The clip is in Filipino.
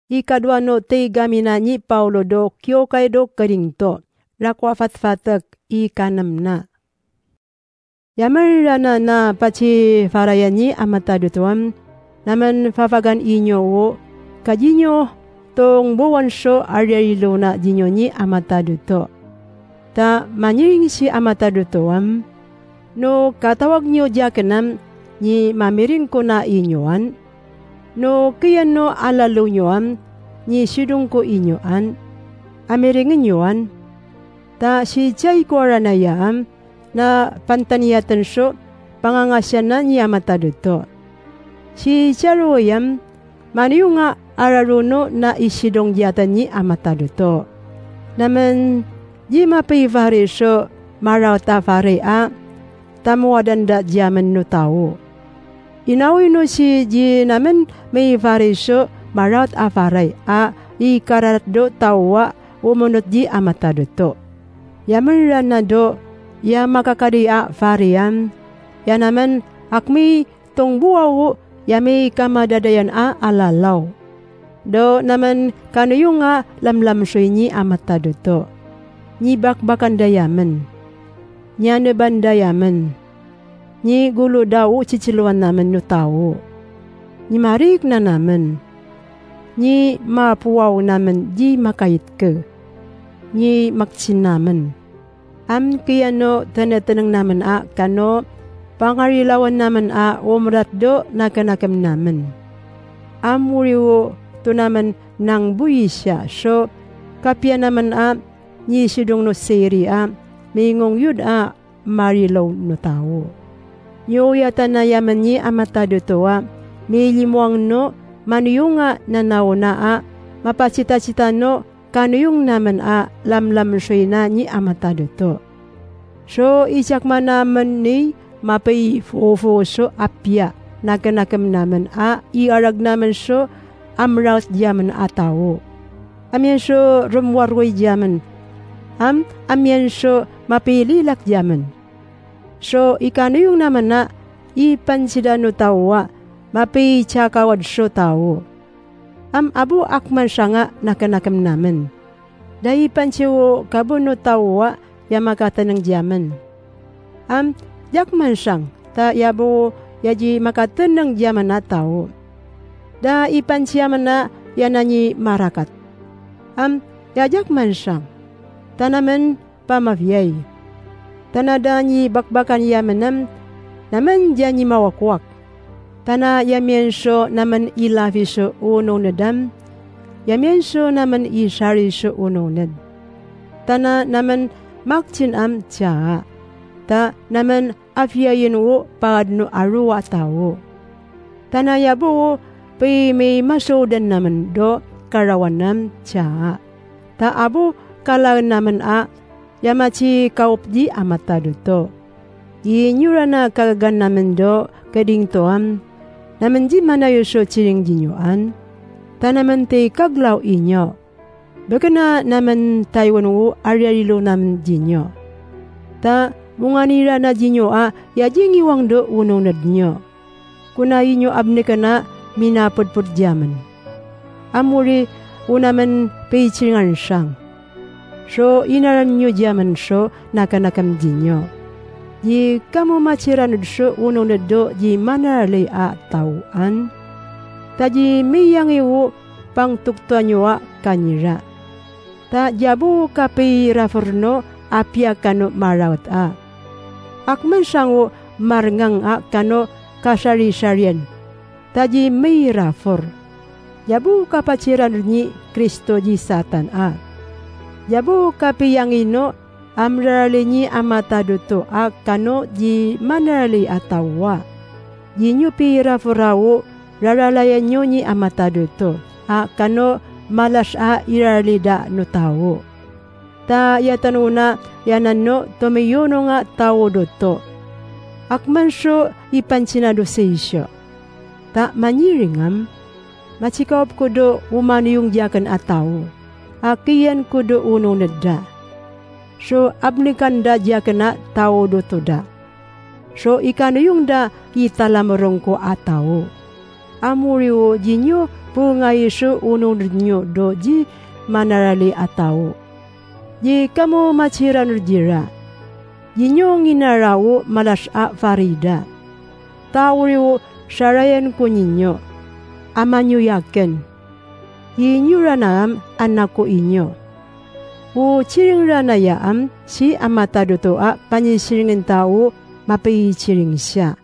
Ikadwa no te gamina ni Paulo do kyo kay do karingto. Rakwa fatfatak ikanam na. Yamarana na pachi farayani amatadutuam. Naman fafagan inyo wo. Kajinyo tong buwan syo aryarilo na jinyo ni amataduto. Ta manyiring si amatadutoam. No katawag nyo diakenam ni mamiring ko na inyoan. No kiyan no alalo nyoam ni sidong ko inyoan. Amiringin nyoan. Ta si Jay Koranayam na pantaniyatan syo pangangasyan na niya mataduto. Si Charoyam maniyo nga araruno na isidong yatan ni amataduto. Naman di mapayifari syo maraw ta fari a tamuwadan da diyaman no tao. Inawi no si di naman may fari syo maraw ta fari a ikarat do tawa umunot di amataduto. Yaman na do, ya makakadia varian, ya naman akmi tong buwaw, ya may kamadadayan a alalaw. Do naman kanuyo nga lamlam soy ni amataduto. Ni bakbakan dayaman. Ni aneban dayaman. Ni gulo daw chichiluan naman no tao. Ni marik na naman. Ni mapuwaw naman di makait ka. Ni maksin naman. Kiyano tanatanang naman a kano pangarilawan naman a umrat do nakanakam naman. Muriwo to naman nang buisya so kapya naman a ni sidong no seri a mingong yud a marilaw no tao. Yoyata na yaman ni amatado to a milimuang no maniyunga na nauna a mapacita-cita no kanuyong naman a lamlam soy na ni amatado to. So isak man naman ni mapay fofo so apya nakanakam naman a iarag naman so amraut diyaman atawo. Amyan so rumwarway diyaman. Amyan so mapililak diyaman. So ikanuyong naman na ipansida no tawa mapay tsakawad so tawo. Abu akman siya nga nakanakam naman. Dahil pansiwo kabuno tawa ya makata ng diyaman. Yakman siyang ta yabo yaji makata ng diyaman na tao. Da ipansiyaman na yananyi marakat. Yajakman siyang ta naman pamaviyay. Tanada nyi bakbakan yaman naman diyan nyi mawakwak. Tana yamiensyo naman ilavisyo uno nadam, yamiensyo naman isarisyo uno nad. Tana naman makchinam tiya, ta naman afyayin wo paadno aruwa tawo. Tana yabo pay may masodan naman do karawanam tiya. Ta abo kalaan naman a yamachi kaupdi amatado to. Inyura na kagagan naman do kading toam. Naman di manayo so chiring jinyoan, ta naman te kaglaw inyo. Baka na naman Taiwan wo aryarilo naman jinyo. Ta munganira na jinyo a yajing iwang do unong nad nyo. Kuna inyo abne ka na minapod-pod diyaman. Amuri unaman peichiringan siyang. So inaran nyo diyaman so nakanakam jinyo. Di kamu maciranod so unong na do di manarali a tauan. Ta di miyang iwo pang tuktuan nyo a kanira. Ta jabu kapi raforno apya kano marawat a. Akman siyang wo marngang a kano kasari-sarian. Ta di may rafor. Jabu kapaciranod ni Kristo di Satan a. Jabu kapi yang ino amrarali ni amatado to a kano di manarali atawa. Di nyo pira furawo raralayan nyo ni amatado to a kano malas a irarali da no tawo. Ta yatanuna yanan no tomiyono nga tawo do to. Akman so ipansinado sa isyo. Ta manyiringam machikawap ko do umaniyong diyakan atawo. Akiyan ko do unong nadda. So abnikan da diya kena tao do to da. So ikano yung da italamorong ko ataw. amuriwo jinyo pungayisyo ununyo do ji manarali atao. Ji kamu machiran rjira. Jinyo nginarawo malas'a farida. Tawriwo syarayan kunyinyo. Amanyo yaken. Yinyo ranam anako inyo. Chiring ranayam si amata dotoa panyisiringin tao mapayichiring siya.